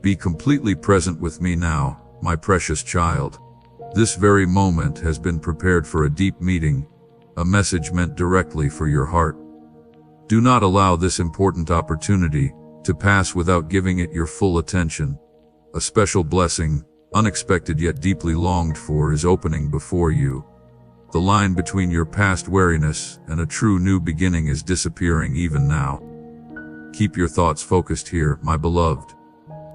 Be completely present with me now, my precious child. This very moment has been prepared for a deep meeting, a message meant directly for your heart. Do not allow this important opportunity to pass without giving it your full attention. A special blessing, unexpected yet deeply longed for, is opening before you. The line between your past weariness and a true new beginning is disappearing even now. Keep your thoughts focused here, my beloved.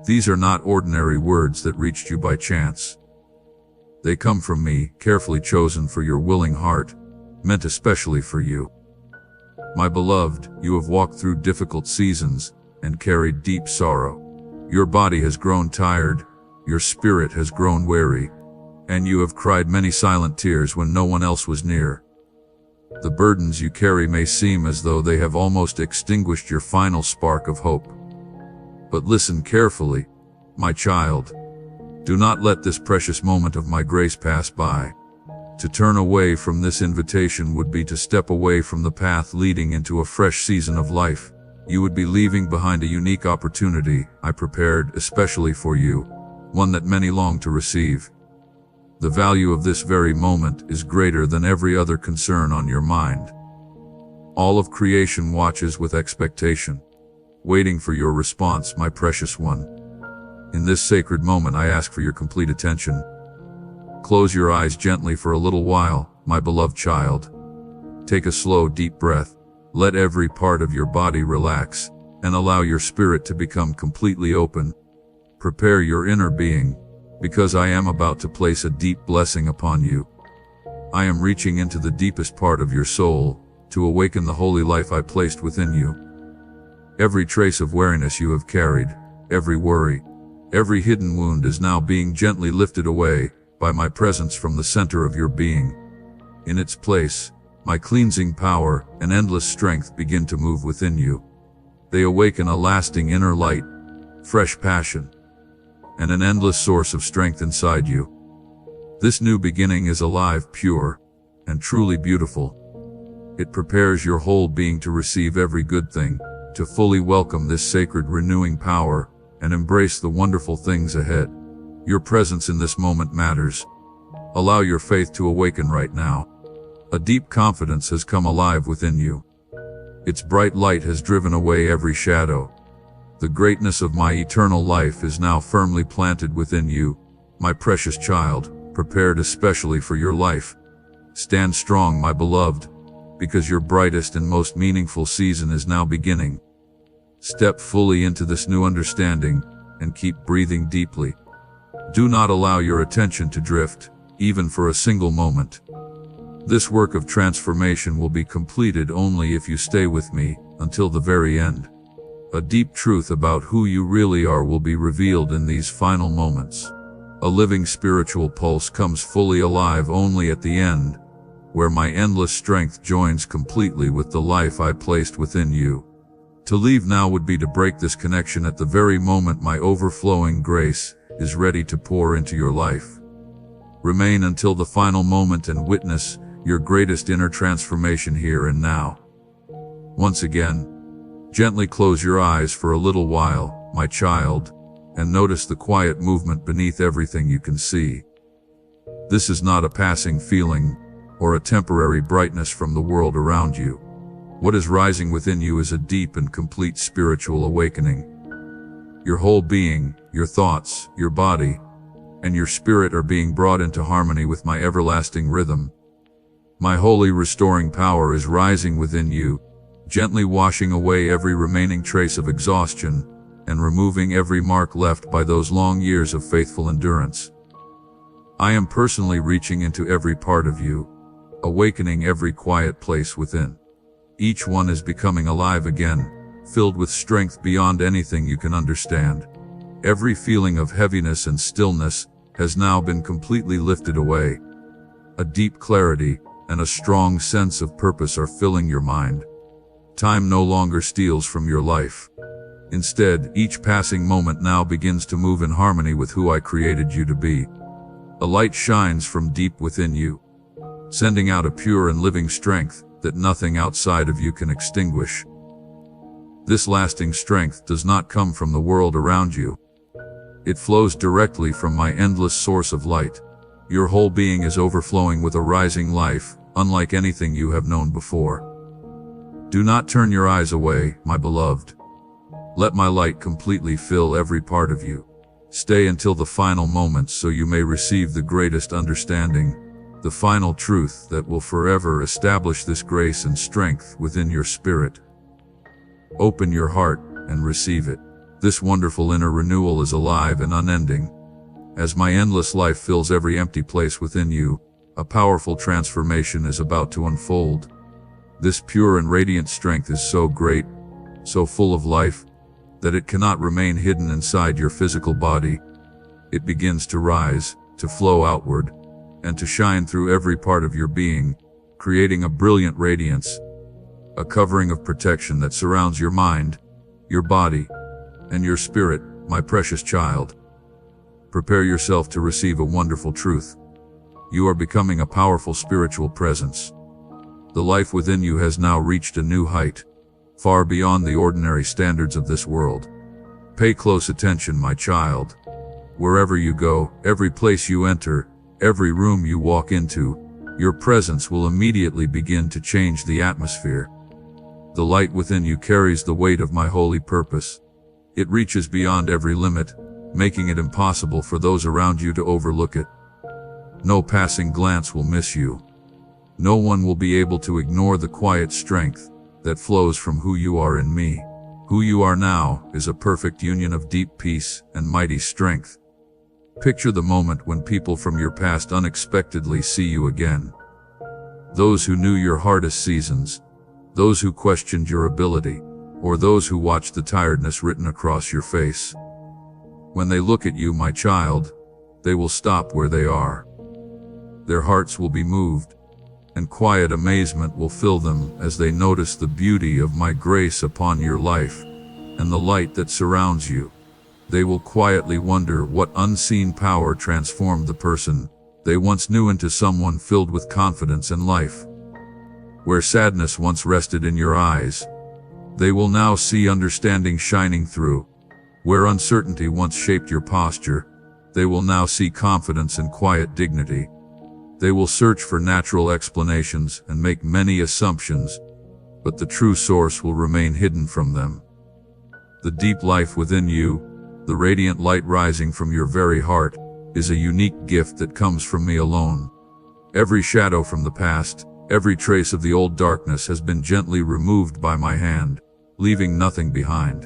These are not ordinary words that reached you by chance. They come from me, carefully chosen for your willing heart, meant especially for you. My beloved, you have walked through difficult seasons and carried deep sorrow. Your body has grown tired, your spirit has grown weary, and you have cried many silent tears when no one else was near. The burdens you carry may seem as though they have almost extinguished your final spark of hope. But listen carefully, my child. Do not let this precious moment of my grace pass by. To turn away from this invitation would be to step away from the path leading into a fresh season of life. You would be leaving behind a unique opportunity I prepared especially for you, one that many long to receive. The value of this very moment is greater than every other concern on your mind. All of creation watches with expectation, waiting for your response, my precious one. In this sacred moment, I ask for your complete attention. Close your eyes gently for a little while, my beloved child. Take a slow, deep breath. Let every part of your body relax, and allow your spirit to become completely open. Prepare your inner being, because I am about to place a deep blessing upon you. I am reaching into the deepest part of your soul, to awaken the holy life I placed within you. Every trace of weariness you have carried, every worry, every hidden wound is now being gently lifted away by my presence from the center of your being. In its place, my cleansing power and endless strength begin to move within you. They awaken a lasting inner light, fresh passion, and an endless source of strength inside you. This new beginning is alive, pure, and truly beautiful. It prepares your whole being to receive every good thing, to fully welcome this sacred renewing power, and embrace the wonderful things ahead. Your presence in this moment matters. Allow your faith to awaken right now. A deep confidence has come alive within you. Its bright light has driven away every shadow. The greatness of my eternal life is now firmly planted within you, my precious child, prepared especially for your life. Stand strong, my beloved, because your brightest and most meaningful season is now beginning. Step fully into this new understanding, and keep breathing deeply. Do not allow your attention to drift, even for a single moment. This work of transformation will be completed only if you stay with me until the very end. A deep truth about who you really are will be revealed in these final moments. A living spiritual pulse comes fully alive only at the end, where my endless strength joins completely with the life I placed within you. To leave now would be to break this connection at the very moment my overflowing grace is ready to pour into your life. Remain until the final moment and witness your greatest inner transformation here and now. Once again, gently close your eyes for a little while, my child, and notice the quiet movement beneath everything you can see. This is not a passing feeling or a temporary brightness from the world around you. What is rising within you is a deep and complete spiritual awakening. Your whole being, your thoughts, your body, and your spirit are being brought into harmony with my everlasting rhythm. My holy restoring power is rising within you, gently washing away every remaining trace of exhaustion and removing every mark left by those long years of faithful endurance. I am personally reaching into every part of you, awakening every quiet place within. Each one is becoming alive again, filled with strength beyond anything you can understand. Every feeling of heaviness and stillness has now been completely lifted away. A deep clarity and a strong sense of purpose are filling your mind. Time no longer steals from your life. Instead, each passing moment now begins to move in harmony with who I created you to be. A light shines from deep within you, sending out a pure and living strength that nothing outside of you can extinguish. This lasting strength does not come from the world around you. It flows directly from my endless source of light. Your whole being is overflowing with a rising life, unlike anything you have known before. Do not turn your eyes away, my beloved. Let my light completely fill every part of you. Stay until the final moments so you may receive the greatest understanding, the final truth that will forever establish this grace and strength within your spirit. Open your heart and receive it. This wonderful inner renewal is alive and unending. As my endless life fills every empty place within you, a powerful transformation is about to unfold. This pure and radiant strength is so great, so full of life, that it cannot remain hidden inside your physical body. It begins to rise, to flow outward, and to shine through every part of your being, creating a brilliant radiance, a covering of protection that surrounds your mind, your body, and your spirit, my precious child. Prepare yourself to receive a wonderful truth. You are becoming a powerful spiritual presence. The life within you has now reached a new height, far beyond the ordinary standards of this world. Pay close attention, my child. Wherever you go, every place you enter, every room you walk into, your presence will immediately begin to change the atmosphere. The light within you carries the weight of my holy purpose. It reaches beyond every limit, making it impossible for those around you to overlook it. No passing glance will miss you. No one will be able to ignore the quiet strength that flows from who you are in me. Who you are now is a perfect union of deep peace and mighty strength. Picture the moment when people from your past unexpectedly see you again. Those who knew your hardest seasons, those who questioned your ability, or those who watched the tiredness written across your face. When they look at you, my child, they will stop where they are. Their hearts will be moved, and quiet amazement will fill them as they notice the beauty of my grace upon your life, and the light that surrounds you. They will quietly wonder what unseen power transformed the person they once knew into someone filled with confidence and life. Where sadness once rested in your eyes, they will now see understanding shining through. Where uncertainty once shaped your posture, they will now see confidence and quiet dignity. They will search for natural explanations and make many assumptions, but the true source will remain hidden from them. The deep life within you, the radiant light rising from your very heart, is a unique gift that comes from me alone. Every shadow from the past, every trace of the old darkness has been gently removed by my hand, leaving nothing behind.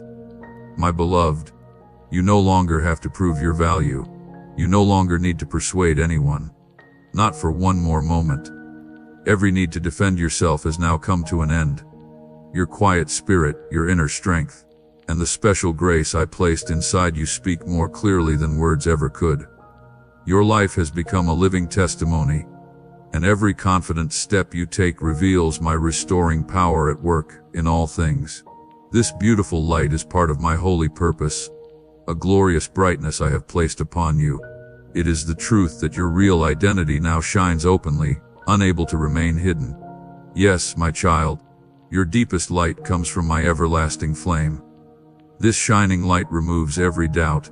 My beloved, you no longer have to prove your value. You no longer need to persuade anyone. Not for one more moment. Every need to defend yourself has now come to an end. Your quiet spirit, your inner strength, and the special grace I placed inside you speak more clearly than words ever could. Your life has become a living testimony, and every confident step you take reveals my restoring power at work in all things. This beautiful light is part of my holy purpose, a glorious brightness I have placed upon you. It is the truth that your real identity now shines openly, unable to remain hidden. Yes, my child, your deepest light comes from my everlasting flame. This shining light removes every doubt,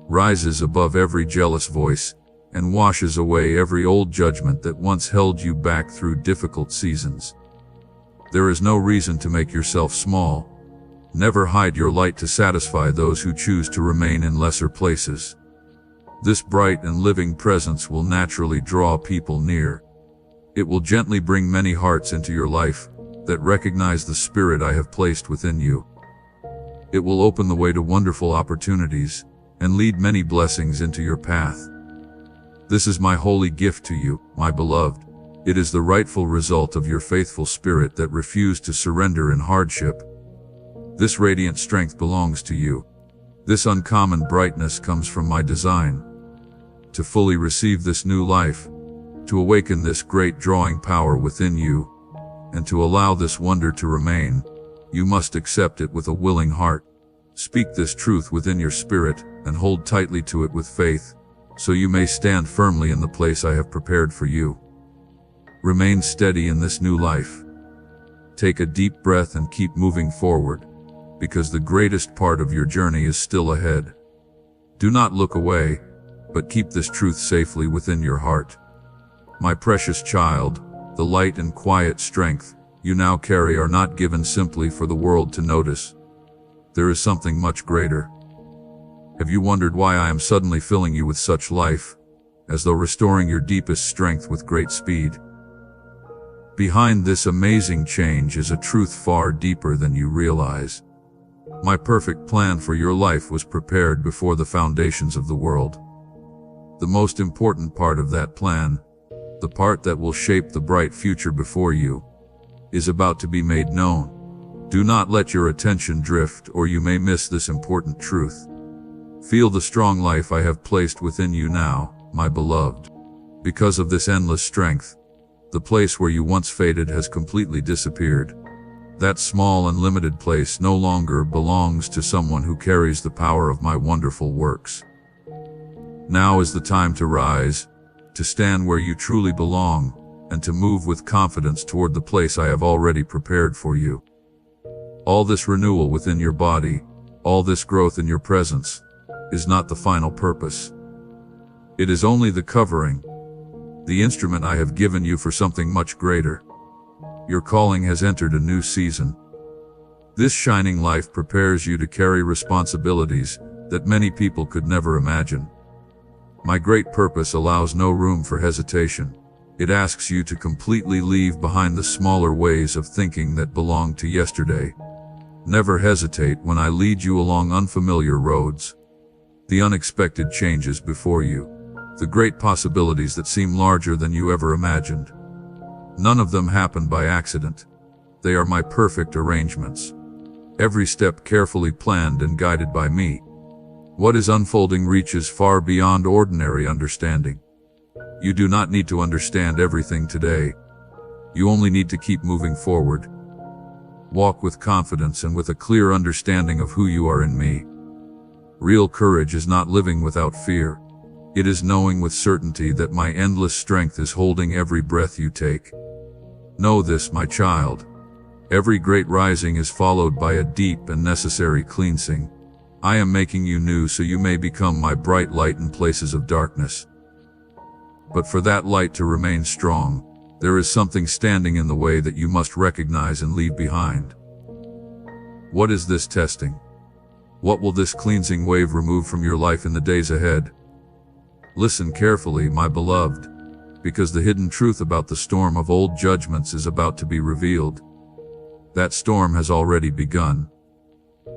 rises above every jealous voice, and washes away every old judgment that once held you back through difficult seasons. There is no reason to make yourself small. Never hide your light to satisfy those who choose to remain in lesser places. This bright and living presence will naturally draw people near. It will gently bring many hearts into your life that recognize the spirit I have placed within you. It will open the way to wonderful opportunities and lead many blessings into your path. This is my holy gift to you, my beloved. It is the rightful result of your faithful spirit that refused to surrender in hardship. This radiant strength belongs to you. This uncommon brightness comes from my design. To fully receive this new life, to awaken this great drawing power within you, and to allow this wonder to remain, you must accept it with a willing heart. Speak this truth within your spirit and hold tightly to it with faith, so you may stand firmly in the place I have prepared for you. Remain steady in this new life. Take a deep breath and keep moving forward, because the greatest part of your journey is still ahead. Do not look away, but keep this truth safely within your heart. My precious child, the light and quiet strength you now carry are not given simply for the world to notice. There is something much greater. Have you wondered why I am suddenly filling you with such life, as though restoring your deepest strength with great speed? Behind this amazing change is a truth far deeper than you realize. My perfect plan for your life was prepared before the foundations of the world. The most important part of that plan, the part that will shape the bright future before you, is about to be made known. Do not let your attention drift, or you may miss this important truth. Feel the strong life I have placed within you now, my beloved. Because of this endless strength, the place where you once faded has completely disappeared. That small and limited place no longer belongs to someone who carries the power of my wonderful works. Now is the time to rise, to stand where you truly belong, and to move with confidence toward the place I have already prepared for you. All this renewal within your body, all this growth in your presence, is not the final purpose. It is only the covering, the instrument I have given you for something much greater. Your calling has entered a new season. This shining life prepares you to carry responsibilities that many people could never imagine. My great purpose allows no room for hesitation. It asks you to completely leave behind the smaller ways of thinking that belong to yesterday. Never hesitate when I lead you along unfamiliar roads. The unexpected changes before you, the great possibilities that seem larger than you ever imagined. None of them happen by accident. They are my perfect arrangements. Every step carefully planned and guided by me. What is unfolding reaches far beyond ordinary understanding. You do not need to understand everything today. You only need to keep moving forward. Walk with confidence and with a clear understanding of who you are in me. Real courage is not living without fear. It is knowing with certainty that my endless strength is holding every breath you take. Know this, my child. Every great rising is followed by a deep and necessary cleansing. I am making you new so you may become my bright light in places of darkness. But for that light to remain strong, there is something standing in the way that you must recognize and leave behind. What is this testing? What will this cleansing wave remove from your life in the days ahead? Listen carefully, my beloved, because the hidden truth about the storm of old judgments is about to be revealed. That storm has already begun.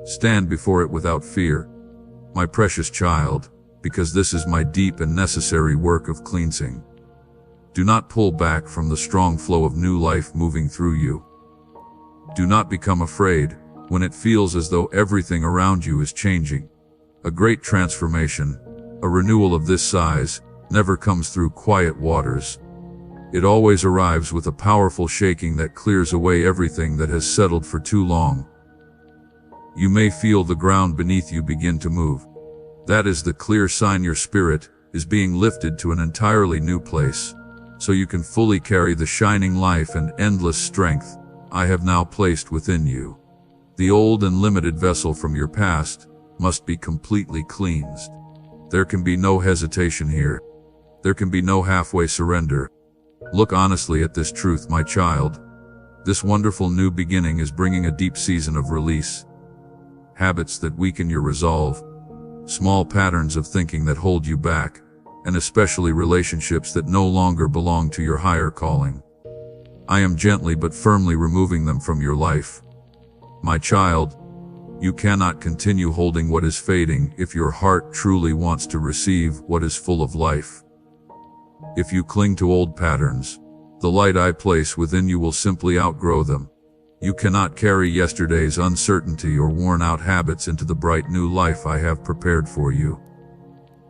Stand before it without fear, my precious child, because this is my deep and necessary work of cleansing. Do not pull back from the strong flow of new life moving through you. Do not become afraid when it feels as though everything around you is changing. A great transformation, a renewal of this size, never comes through quiet waters. It always arrives with a powerful shaking that clears away everything that has settled for too long. You may feel the ground beneath you begin to move. That is the clear sign your spirit is being lifted to an entirely new place, so you can fully carry the shining life and endless strength I have now placed within you. The old and limited vessel from your past must be completely cleansed. There can be no hesitation here. There can be no halfway surrender. Look honestly at this truth, my child. This wonderful new beginning is bringing a deep season of release. Habits that weaken your resolve, small patterns of thinking that hold you back, and especially relationships that no longer belong to your higher calling. I am gently but firmly removing them from your life. My child, you cannot continue holding what is fading if your heart truly wants to receive what is full of life. If you cling to old patterns, the light I place within you will simply outgrow them. You cannot carry yesterday's uncertainty or worn-out habits into the bright new life I have prepared for you.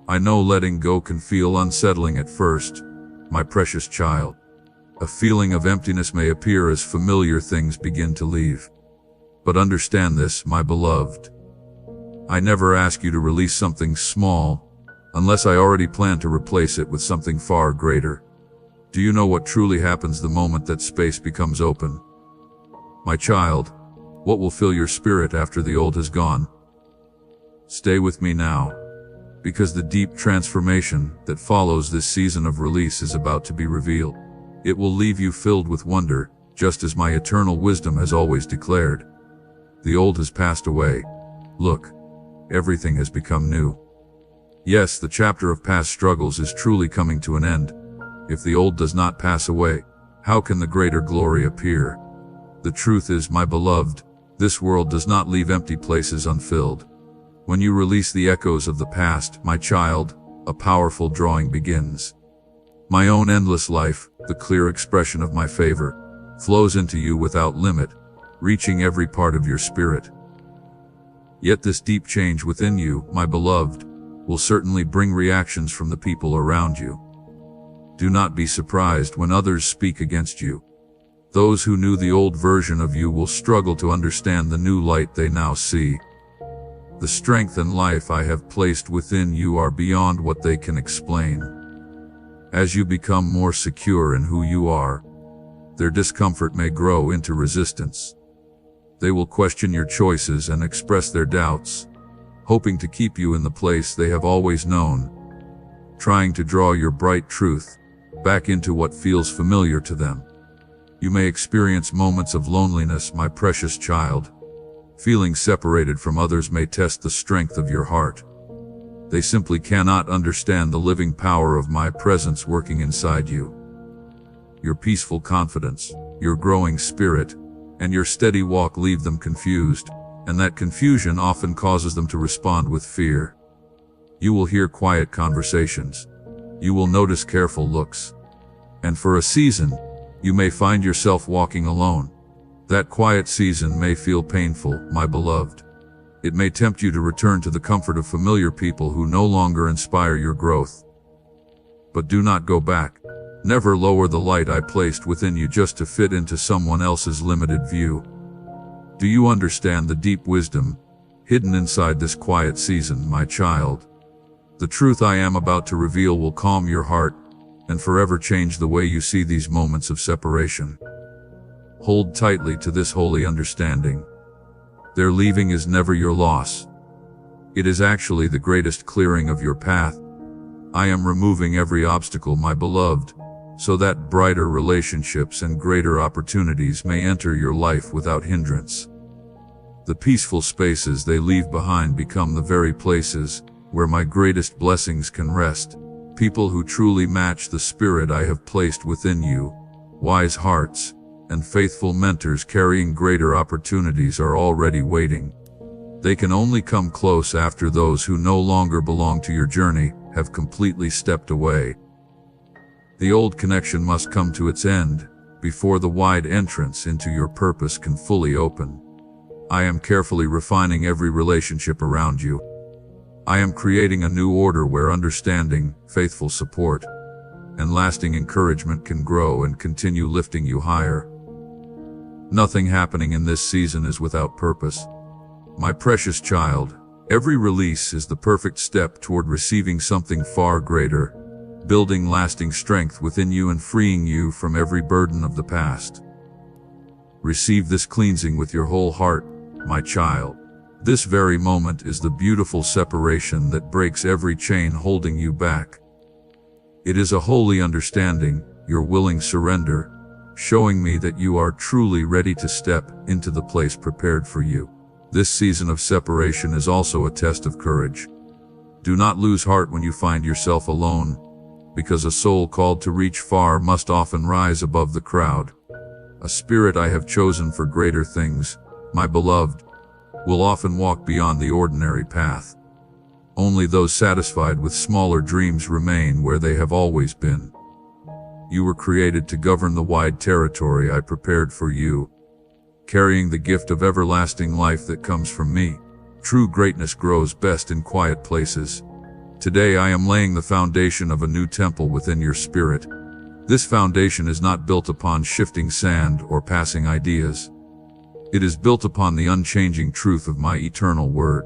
I know letting go can feel unsettling at first, my precious child. A feeling of emptiness may appear as familiar things begin to leave. But understand this, my beloved. I never ask you to release something small, unless I already plan to replace it with something far greater. Do you know what truly happens the moment that space becomes open? My child, what will fill your spirit after the old has gone? Stay with me now. because the deep transformation that follows this season of release is about to be revealed. It will leave you filled with wonder, just as my eternal wisdom has always declared. The old has passed away. Look, everything has become new. Yes, the chapter of past struggles is truly coming to an end. If the old does not pass away, how can the greater glory appear? The truth is, my beloved, this world does not leave empty places unfilled. When you release the echoes of the past, my child, a powerful drawing begins. My own endless life, the clear expression of my favor, flows into you without limit, reaching every part of your spirit. Yet this deep change within you, my beloved, will certainly bring reactions from the people around you. Do not be surprised when others speak against you. Those who knew the old version of you will struggle to understand the new light they now see. The strength and life I have placed within you are beyond what they can explain. As you become more secure in who you are, their discomfort may grow into resistance. They will question your choices and express their doubts, hoping to keep you in the place they have always known, trying to draw your bright truth back into what feels familiar to them. You may experience moments of loneliness, my precious child. Feeling separated from others may test the strength of your heart. They simply cannot understand the living power of my presence working inside you. Your peaceful confidence, your growing spirit, and your steady walk leave them confused, and that confusion often causes them to respond with fear. You will hear quiet conversations. You will notice careful looks. And for a season, you may find yourself walking alone. That quiet season may feel painful, my beloved. It may tempt you to return to the comfort of familiar people who no longer inspire your growth. But do not go back. Never lower the light I placed within you just to fit into someone else's limited view. Do you understand the deep wisdom hidden inside this quiet season, my child? The truth I am about to reveal will calm your heart and forever change the way you see these moments of separation. Hold tightly to this holy understanding. Their leaving is never your loss. It is actually the greatest clearing of your path. I am removing every obstacle, my beloved, so that brighter relationships and greater opportunities may enter your life without hindrance. The peaceful spaces they leave behind become the very places where my greatest blessings can rest. People who truly match the spirit I have placed within you, wise hearts, and faithful mentors carrying greater opportunities are already waiting. They can only come close after those who no longer belong to your journey have completely stepped away. The old connection must come to its end before the wide entrance into your purpose can fully open. I am carefully refining every relationship around you. I am creating a new order where understanding, faithful support, and lasting encouragement can grow and continue lifting you higher. Nothing happening in this season is without purpose. My precious child, every release is the perfect step toward receiving something far greater, building lasting strength within you and freeing you from every burden of the past. Receive this cleansing with your whole heart, my child. This very moment is the beautiful separation that breaks every chain holding you back. It is a holy understanding, your willing surrender, showing me that you are truly ready to step into the place prepared for you. This season of separation is also a test of courage. Do not lose heart when you find yourself alone, because a soul called to reach far must often rise above the crowd. A spirit I have chosen for greater things, my beloved, will often walk beyond the ordinary path. Only those satisfied with smaller dreams remain where they have always been. You were created to govern the wide territory I prepared for you, carrying the gift of everlasting life that comes from me. True greatness grows best in quiet places. Today I am laying the foundation of a new temple within your spirit. This foundation is not built upon shifting sand or passing ideas. It is built upon the unchanging truth of my eternal word.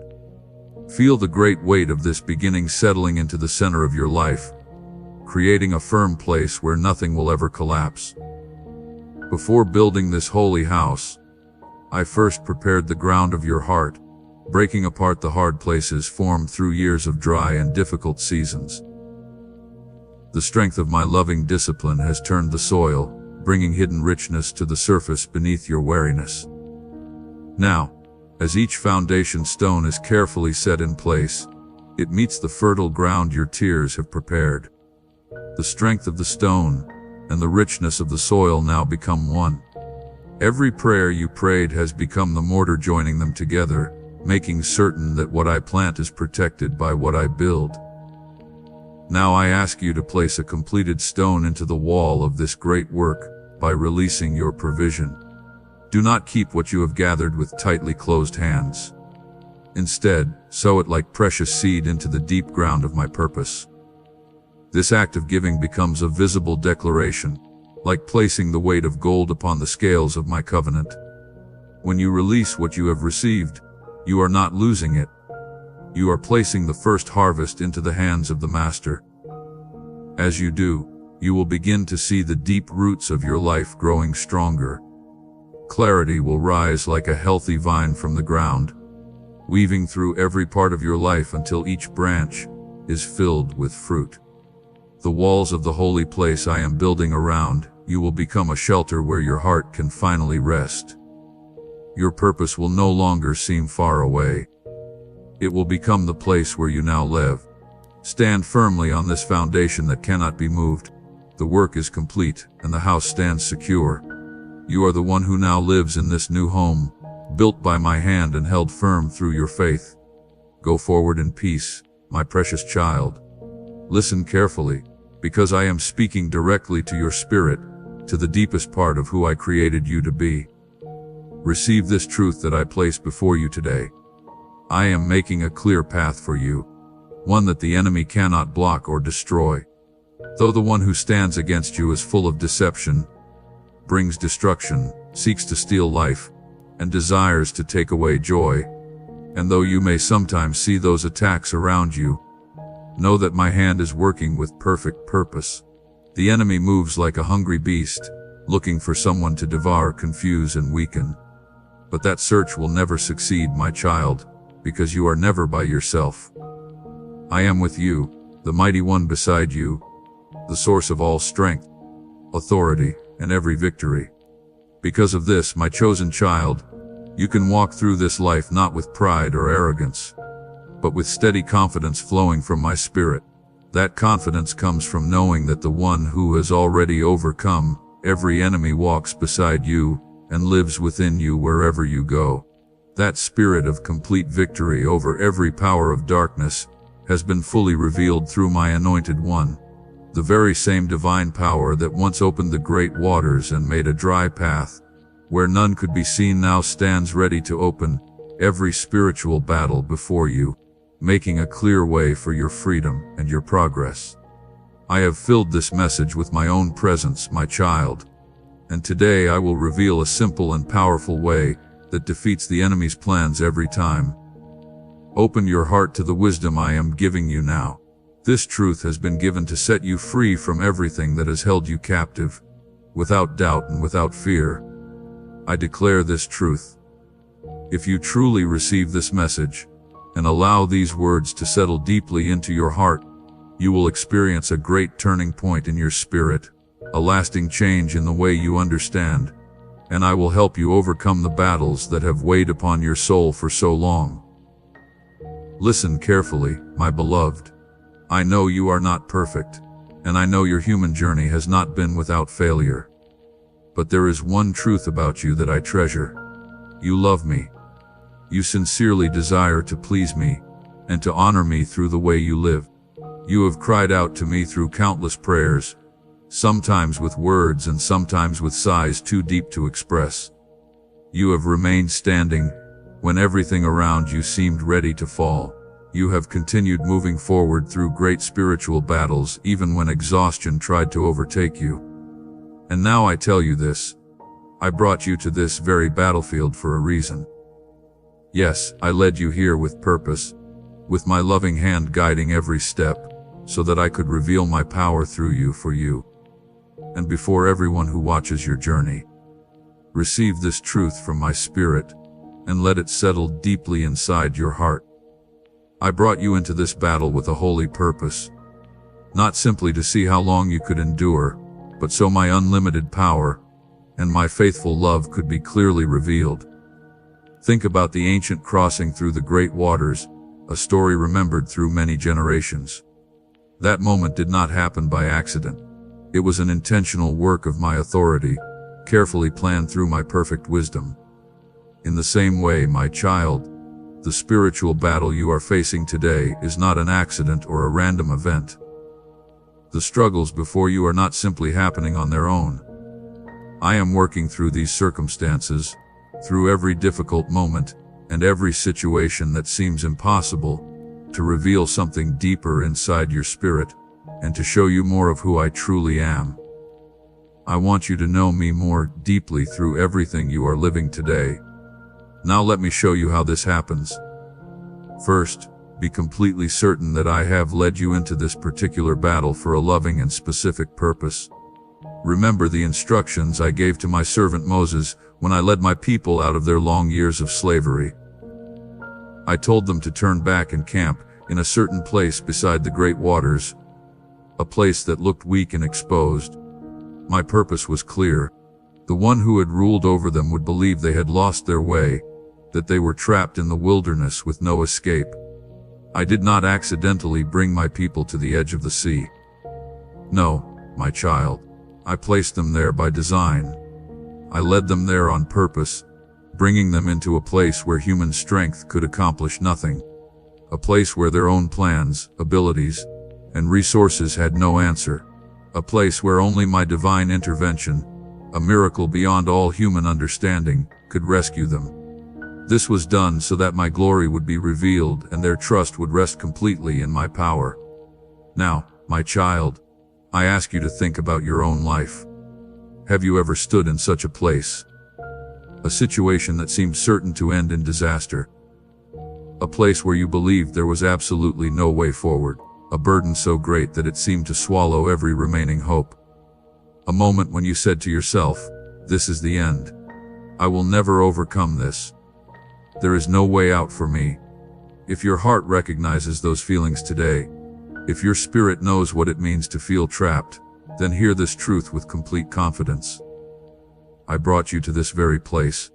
Feel the great weight of this beginning settling into the center of your life, creating a firm place where nothing will ever collapse. Before building this holy house, I first prepared the ground of your heart. breaking apart the hard places formed through years of dry and difficult seasons. The strength of my loving discipline has turned the soil, bringing hidden richness to the surface beneath your wariness. Now, as each foundation stone is carefully set in place, it meets the fertile ground your tears have prepared. The strength of the stone and the richness of the soil now become one. Every prayer you prayed has become the mortar joining them together, making certain that what I plant is protected by what I build. Now I ask you to place a completed stone into the wall of this great work by releasing your provision. Do not keep what you have gathered with tightly closed hands. Instead, sow it like precious seed into the deep ground of my purpose. This act of giving becomes a visible declaration, like placing the weight of gold upon the scales of my covenant. When you release what you have received, you are not losing it. You are placing the first harvest into the hands of the Master. As you do, you will begin to see the deep roots of your life growing stronger. Clarity will rise like a healthy vine from the ground, weaving through every part of your life until each branch is filled with fruit. The walls of the holy place I am building around you will become a shelter where your heart can finally rest. Your purpose will no longer seem far away. It will become the place where you now live. Stand firmly on this foundation that cannot be moved. The work is complete, and the house stands secure. You are the one who now lives in this new home, built by my hand and held firm through your faith. Go forward in peace, my precious child. Listen carefully, because I am speaking directly to your spirit, to the deepest part of who I created you to be. Receive this truth that I place before you today. I am making a clear path for you, one that the enemy cannot block or destroy. Though the one who stands against you is full of deception, brings destruction, seeks to steal life, and desires to take away joy, and though you may sometimes see those attacks around you, know that my hand is working with perfect purpose. The enemy moves like a hungry beast, looking for someone to devour, confuse, and weaken. But that search will never succeed, my child, because you are never by yourself. I am with you, the mighty one beside you, the source of all strength, authority, and every victory. Because of this, my chosen child, you can walk through this life not with pride or arrogance, but with steady confidence flowing from my spirit. That confidence comes from knowing that the one who has already overcome every enemy walks beside you and lives within you wherever you go. That spirit of complete victory over every power of darkness has been fully revealed through my anointed one. The very same divine power that once opened the great waters and made a dry path where none could be seen now stands ready to open every spiritual battle before you, making a clear way for your freedom and your progress. I have filled this message with my own presence, my child, and today I will reveal a simple and powerful way that defeats the enemy's plans every time. Open your heart to the wisdom I am giving you now. This truth has been given to set you free from everything that has held you captive, without doubt and without fear. I declare this truth. If you truly receive this message, and allow these words to settle deeply into your heart, you will experience a great turning point in your spirit, a lasting change in the way you understand, and I will help you overcome the battles that have weighed upon your soul for so long. Listen carefully, my beloved. I know you are not perfect, and I know your human journey has not been without failure. But there is one truth about you that I treasure. You love me. You sincerely desire to please me, and to honor me through the way you live. You have cried out to me through countless prayers, sometimes with words and sometimes with sighs too deep to express. You have remained standing when everything around you seemed ready to fall. You have continued moving forward through great spiritual battles even when exhaustion tried to overtake you. And now I tell you this, I brought you to this very battlefield for a reason. Yes, I led you here with purpose, with my loving hand guiding every step, so that I could reveal my power through you for you, and before everyone who watches your journey. Receive this truth from my spirit. and let it settle deeply inside your heart. I brought you into this battle with a holy purpose, not simply to see how long you could endure, but so my unlimited power and my faithful love could be clearly revealed. Think about the ancient crossing through the great waters, a story remembered through many generations. That moment did not happen by accident. It was an intentional work of my authority, carefully planned through my perfect wisdom. In the same way, my child, the spiritual battle you are facing today is not an accident or a random event. The struggles before you are not simply happening on their own. I am working through these circumstances, through every difficult moment, and every situation that seems impossible, to reveal something deeper inside your spirit, and to show you more of who I truly am. I want you to know me more deeply through everything you are living today. Now let me show you how this happens. First, be completely certain that I have led you into this particular battle for a loving and specific purpose. Remember the instructions I gave to my servant Moses when I led my people out of their long years of slavery. I told them to turn back and camp in a certain place beside the great waters, a place that looked weak and exposed. My purpose was clear. The one who had ruled over them would believe they had lost their way, that they were trapped in the wilderness with no escape. I did not accidentally bring my people to the edge of the sea. No, my child, I placed them there by design. I led them there on purpose, bringing them into a place where human strength could accomplish nothing. A place where their own plans, abilities, and resources had no answer. A place where only my divine intervention, a miracle beyond all human understanding, could rescue them. This was done so that my glory would be revealed and their trust would rest completely in my power. Now, my child, I ask you to think about your own life. Have you ever stood in such a place? A situation that seemed certain to end in disaster. A place where you believed there was absolutely no way forward. A burden so great that it seemed to swallow every remaining hope. A moment when you said to yourself, "This is the end. I will never overcome this. There is no way out for me." If your heart recognizes those feelings today, if your spirit knows what it means to feel trapped, then hear this truth with complete confidence. I brought you to this very place.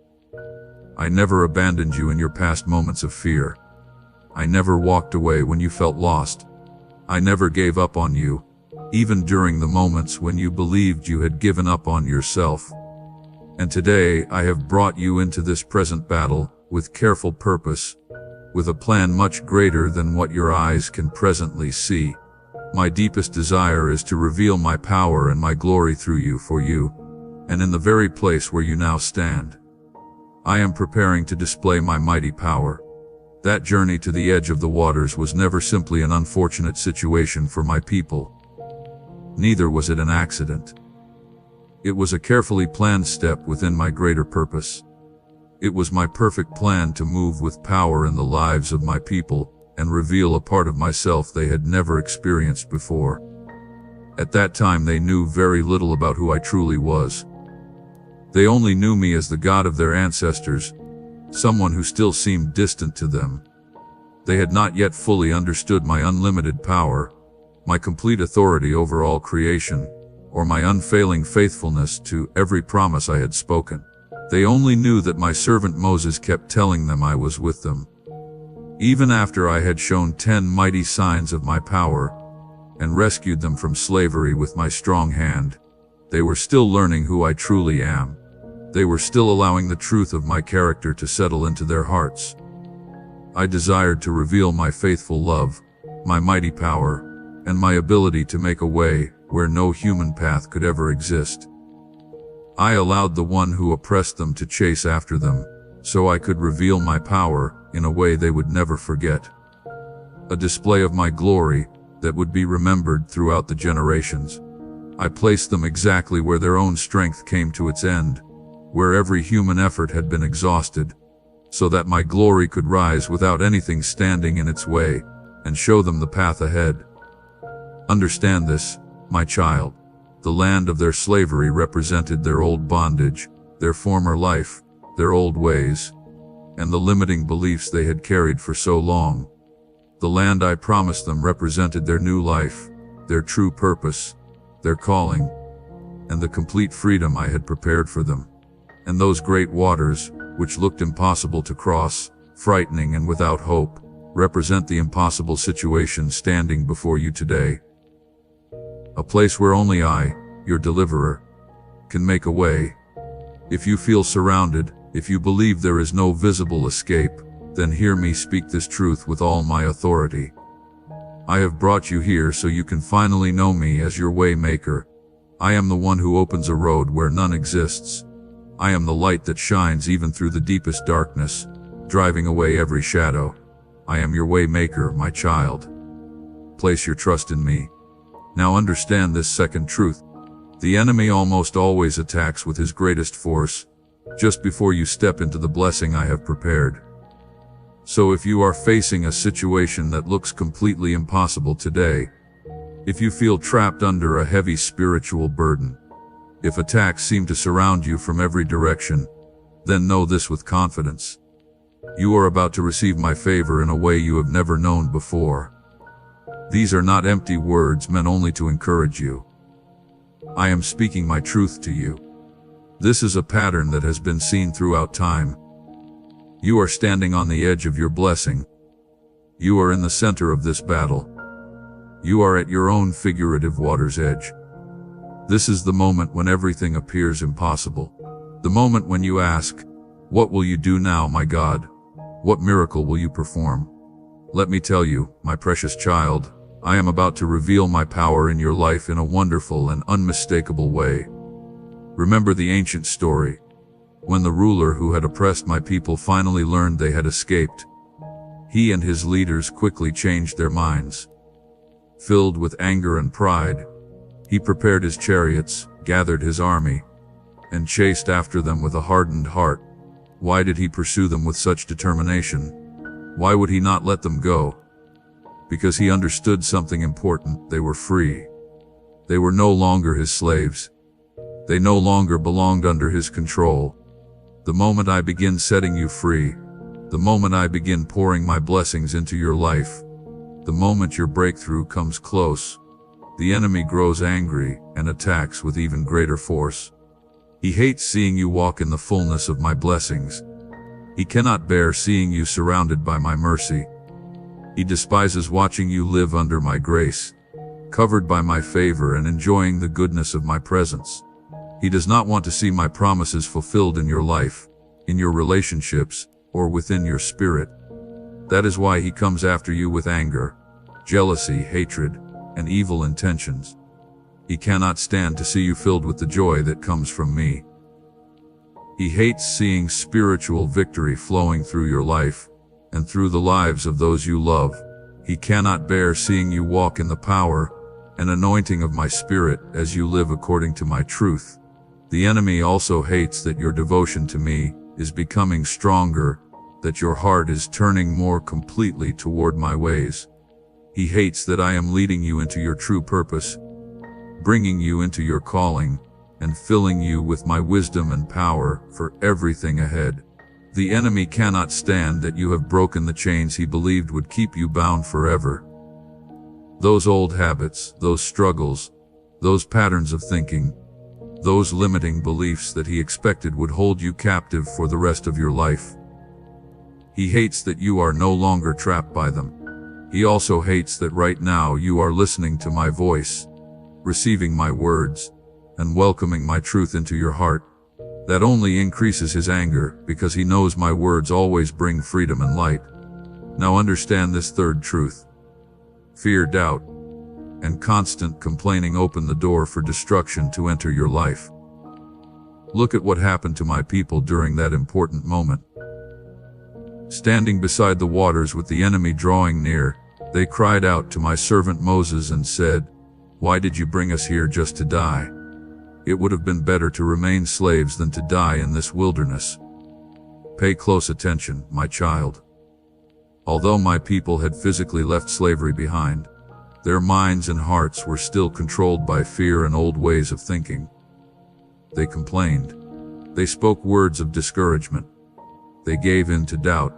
I never abandoned you in your past moments of fear. I never walked away when you felt lost. I never gave up on you, even during the moments when you believed you had given up on yourself. And today I have brought you into this present battle with careful purpose, with a plan much greater than what your eyes can presently see. My deepest desire is to reveal my power and my glory through you for you, and in the very place where you now stand. I am preparing to display my mighty power. That journey to the edge of the waters was never simply an unfortunate situation for my people. Neither was it an accident. It was a carefully planned step within my greater purpose. It was my perfect plan to move with power in the lives of my people and reveal a part of myself they had never experienced before. At that time they knew very little about who I truly was. They only knew me as the God of their ancestors, someone who still seemed distant to them. They had not yet fully understood my unlimited power, my complete authority over all creation, or my unfailing faithfulness to every promise I had spoken. They only knew that my servant Moses kept telling them I was with them. Even after I had shown 10 mighty signs of my power, and rescued them from slavery with my strong hand, they were still learning who I truly am. They were still allowing the truth of my character to settle into their hearts. I desired to reveal my faithful love, my mighty power, and my ability to make a way where no human path could ever exist. I allowed the one who oppressed them to chase after them, so I could reveal my power in a way they would never forget. A display of my glory that would be remembered throughout the generations. I placed them exactly where their own strength came to its end, where every human effort had been exhausted, so that my glory could rise without anything standing in its way, and show them the path ahead. Understand this, my child. The land of their slavery represented their old bondage, their former life, their old ways. and the limiting beliefs they had carried for so long. The land I promised them represented their new life, their true purpose, their calling, and the complete freedom I had prepared for them. And those great waters, which looked impossible to cross, frightening and without hope, represent the impossible situation standing before you today. A place where only I, your deliverer, can make a way. If you feel surrounded, if you believe there is no visible escape, then hear me speak this truth with all my authority. I have brought you here so you can finally know me as your way maker. I am the one who opens a road where none exists. I am the light that shines even through the deepest darkness, driving away every shadow. I am your way maker, my child. Place your trust in me. Now understand this second truth. The enemy almost always attacks with his greatest force, just before you step into the blessing I have prepared. So if you are facing a situation that looks completely impossible today, if you feel trapped under a heavy spiritual burden, if attacks seem to surround you from every direction, then know this with confidence. You are about to receive my favor in a way you have never known before. These are not empty words meant only to encourage you. I am speaking my truth to you. This is a pattern that has been seen throughout time. You are standing on the edge of your blessing. You are in the center of this battle. You are at your own figurative water's edge. This is the moment when everything appears impossible. The moment when you ask, "What will you do now, my God? What miracle will you perform?" Let me tell you, my precious child, I am about to reveal my power in your life in a wonderful and unmistakable way. Remember the ancient story, when the ruler who had oppressed my people finally learned they had escaped. He and his leaders quickly changed their minds. Filled with anger and pride, he prepared his chariots, gathered his army, and chased after them with a hardened heart. Why did he pursue them with such determination? Why would he not let them go? Because he understood something important. They were free. They were no longer his slaves. They no longer belonged under his control. The moment I begin setting you free, the moment I begin pouring my blessings into your life, the moment your breakthrough comes close, the enemy grows angry and attacks with even greater force. He hates seeing you walk in the fullness of my blessings. He cannot bear seeing you surrounded by my mercy. He despises watching you live under my grace, covered by my favor and enjoying the goodness of my presence. He does not want to see my promises fulfilled in your life, in your relationships, or within your spirit. That is why he comes after you with anger, jealousy, hatred, and evil intentions. He cannot stand to see you filled with the joy that comes from me. He hates seeing spiritual victory flowing through your life and through the lives of those you love. He cannot bear seeing you walk in the power and anointing of my spirit as you live according to my truth. The enemy also hates that your devotion to me is becoming stronger, that your heart is turning more completely toward my ways. He hates that I am leading you into your true purpose, bringing you into your calling, and filling you with my wisdom and power for everything ahead. The enemy cannot stand that you have broken the chains he believed would keep you bound forever. Those old habits, those struggles, those patterns of thinking, those limiting beliefs that he expected would hold you captive for the rest of your life. He hates that you are no longer trapped by them. He also hates that right now you are listening to my voice, receiving my words, and welcoming my truth into your heart. That only increases his anger, because he knows my words always bring freedom and light. Now understand this third truth. Fear, doubt, and constant complaining open the door for destruction to enter your life. Look at what happened to my people during that important moment. Standing beside the waters with the enemy drawing near, they cried out to my servant Moses and said, "Why did you bring us here just to die? It would have been better to remain slaves than to die in this wilderness." Pay close attention, my child. Although my people had physically left slavery behind, their minds and hearts were still controlled by fear and old ways of thinking. They complained. They spoke words of discouragement. They gave in to doubt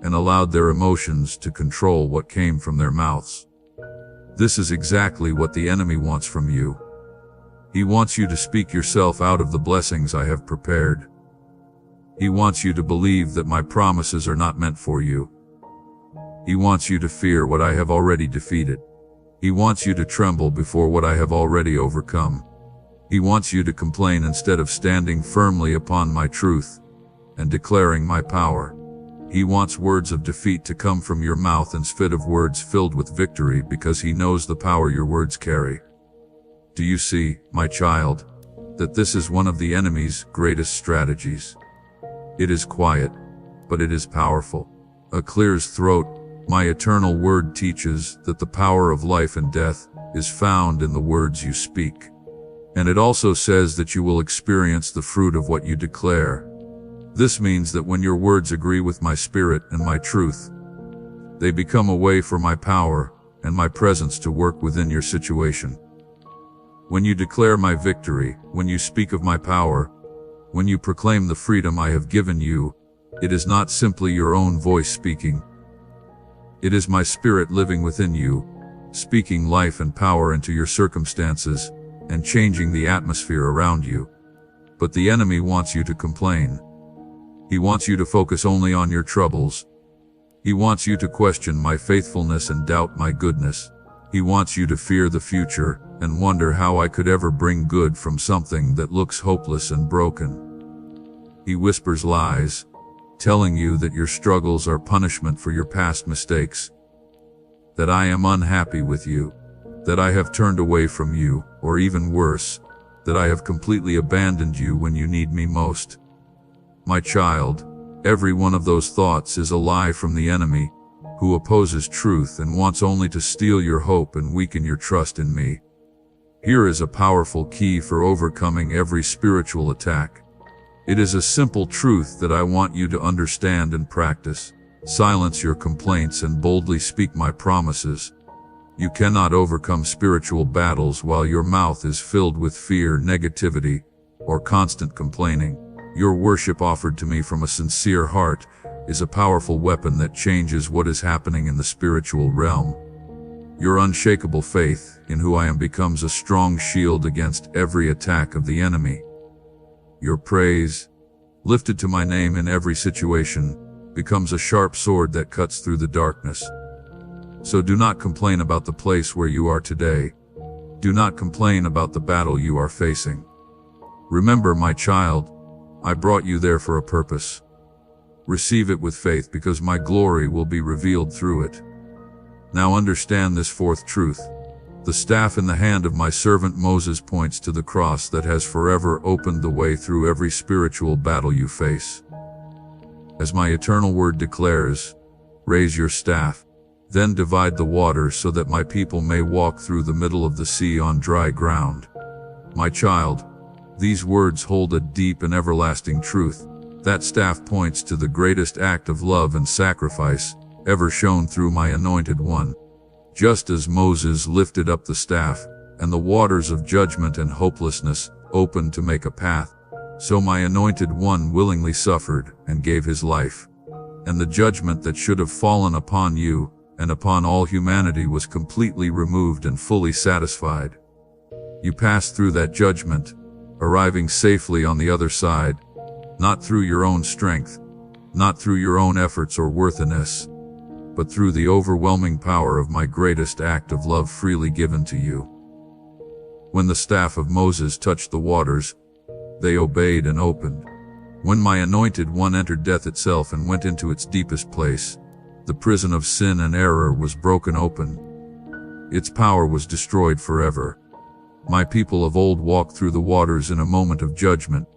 and allowed their emotions to control what came from their mouths. This is exactly what the enemy wants from you. He wants you to speak yourself out of the blessings I have prepared. He wants you to believe that my promises are not meant for you. He wants you to fear what I have already defeated. He wants you to tremble before what I have already overcome. He wants you to complain instead of standing firmly upon my truth and declaring my power. He wants words of defeat to come from your mouth instead of words filled with victory, because he knows the power your words carry. Do you see, my child, that this is one of the enemy's greatest strategies? It is quiet, but it is powerful. A clear as throat, my eternal word teaches that the power of life and death is found in the words you speak. And it also says that you will experience the fruit of what you declare. This means that when your words agree with my spirit and my truth, they become a way for my power and my presence to work within your situation. When you declare my victory, when you speak of my power, when you proclaim the freedom I have given you, it is not simply your own voice speaking. It is my spirit living within you, speaking life and power into your circumstances and changing the atmosphere around you. But the enemy wants you to complain. He wants you to focus only on your troubles. He wants you to question my faithfulness and doubt my goodness. He wants you to fear the future and wonder how I could ever bring good from something that looks hopeless and broken. He whispers lies, telling you that your struggles are punishment for your past mistakes, that I am unhappy with you, that I have turned away from you, or even worse, that I have completely abandoned you when you need me most. My child, every one of those thoughts is a lie from the enemy, who opposes truth and wants only to steal your hope and weaken your trust in me. Here is a powerful key for overcoming every spiritual attack. It is a simple truth that I want you to understand and practice. Silence your complaints and boldly speak my promises. You cannot overcome spiritual battles while your mouth is filled with fear, negativity, or constant complaining. Your worship offered to me from a sincere heart is a powerful weapon that changes what is happening in the spiritual realm. Your unshakable faith in who I am becomes a strong shield against every attack of the enemy. Your praise, lifted to my name in every situation, becomes a sharp sword that cuts through the darkness. So do not complain about the place where you are today. Do not complain about the battle you are facing. Remember, my child, I brought you there for a purpose. Receive it with faith, because my glory will be revealed through it. Now understand this fourth truth. The staff in the hand of my servant Moses points to the cross that has forever opened the way through every spiritual battle you face. As my eternal word declares, raise your staff, then divide the water so that my people may walk through the middle of the sea on dry ground. My child, these words hold a deep and everlasting truth. That staff points to the greatest act of love and sacrifice ever shown through my anointed one. Just as Moses lifted up the staff, and the waters of judgment and hopelessness opened to make a path, so my anointed one willingly suffered and gave his life. And the judgment that should have fallen upon you and upon all humanity was completely removed and fully satisfied. You passed through that judgment, arriving safely on the other side, not through your own strength, not through your own efforts or worthiness, but through the overwhelming power of my greatest act of love freely given to you. When the staff of Moses touched the waters, they obeyed and opened. When my anointed one entered death itself and went into its deepest place, the prison of sin and error was broken open. Its power was destroyed forever. My people of old walked through the waters in a moment of judgment.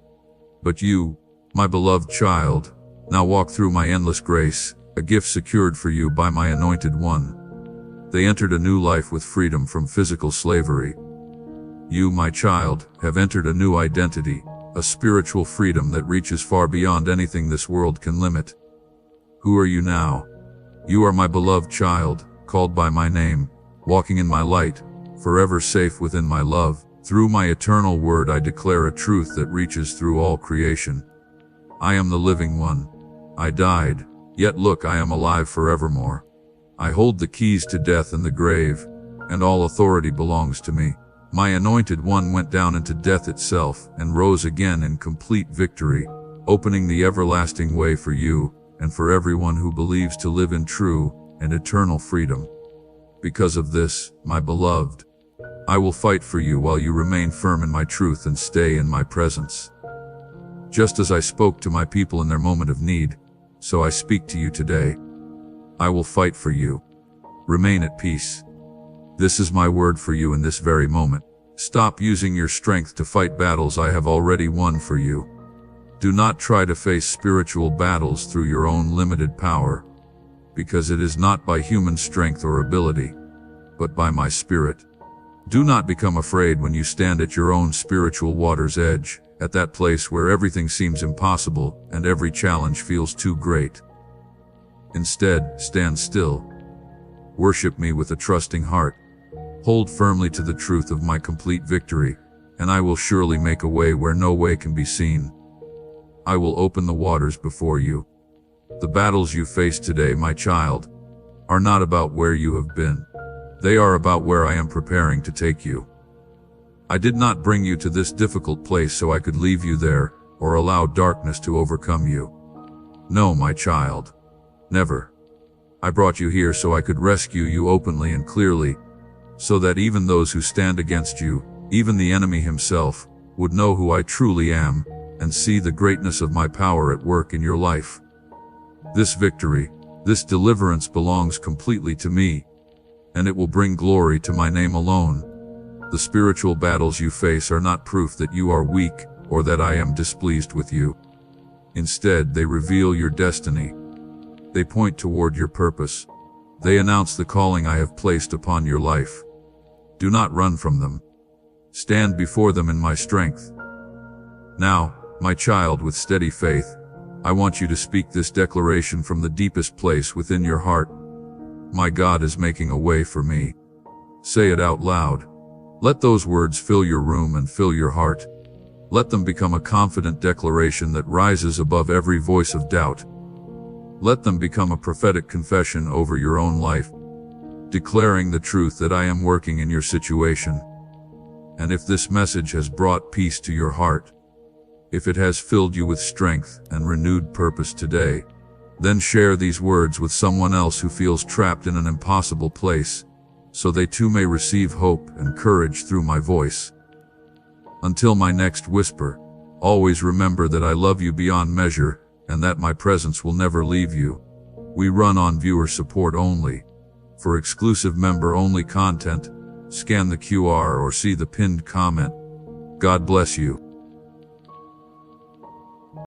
But you, my beloved child, now walk through my endless grace, a gift secured for you by my anointed one. They entered a new life with freedom from physical slavery. You, my child, have entered a new identity, a spiritual freedom that reaches far beyond anything this world can limit. Who are you now? You are my beloved child, called by my name, walking in my light, forever safe within my love. Through my eternal word I declare a truth that reaches through all creation. I am the living one. I died, yet look, I am alive forevermore. I hold the keys to death and the grave, and all authority belongs to me. My anointed one went down into death itself and rose again in complete victory, opening the everlasting way for you and for everyone who believes to live in true and eternal freedom. Because of this, my beloved, I will fight for you while you remain firm in my truth and stay in my presence. Just as I spoke to my people in their moment of need, so I speak to you today. I will fight for you. Remain at peace. This is my word for you in this very moment. Stop using your strength to fight battles I have already won for you. Do not try to face spiritual battles through your own limited power, because it is not by human strength or ability, but by my Spirit. Do not become afraid when you stand at your own spiritual water's edge, at that place where everything seems impossible and every challenge feels too great. Instead, stand still. Worship me with a trusting heart. Hold firmly to the truth of my complete victory, and I will surely make a way where no way can be seen. I will open the waters before you. The battles you face today, my child, are not about where you have been. They are about where I am preparing to take you. I did not bring you to this difficult place so I could leave you there or allow darkness to overcome you. No, my child, never. I brought you here so I could rescue you openly and clearly, so that even those who stand against you, even the enemy himself, would know who I truly am and see the greatness of my power at work in your life. This victory, this deliverance belongs completely to me, and it will bring glory to my name alone. The spiritual battles you face are not proof that you are weak or that I am displeased with you. Instead, they reveal your destiny. They point toward your purpose. They announce the calling I have placed upon your life. Do not run from them. Stand before them in my strength. Now, my child, with steady faith, I want you to speak this declaration from the deepest place within your heart. My God is making a way for me. Say it out loud. Let those words fill your room and fill your heart. Let them become a confident declaration that rises above every voice of doubt. Let them become a prophetic confession over your own life, declaring the truth that I am working in your situation. And if this message has brought peace to your heart, if it has filled you with strength and renewed purpose today, then share these words with someone else who feels trapped in an impossible place, so they too may receive hope and courage through my voice. Until my next whisper, always remember that I love you beyond measure and that my presence will never leave you. We run on viewer support only. For exclusive member-only content, scan the QR or see the pinned comment. God bless you.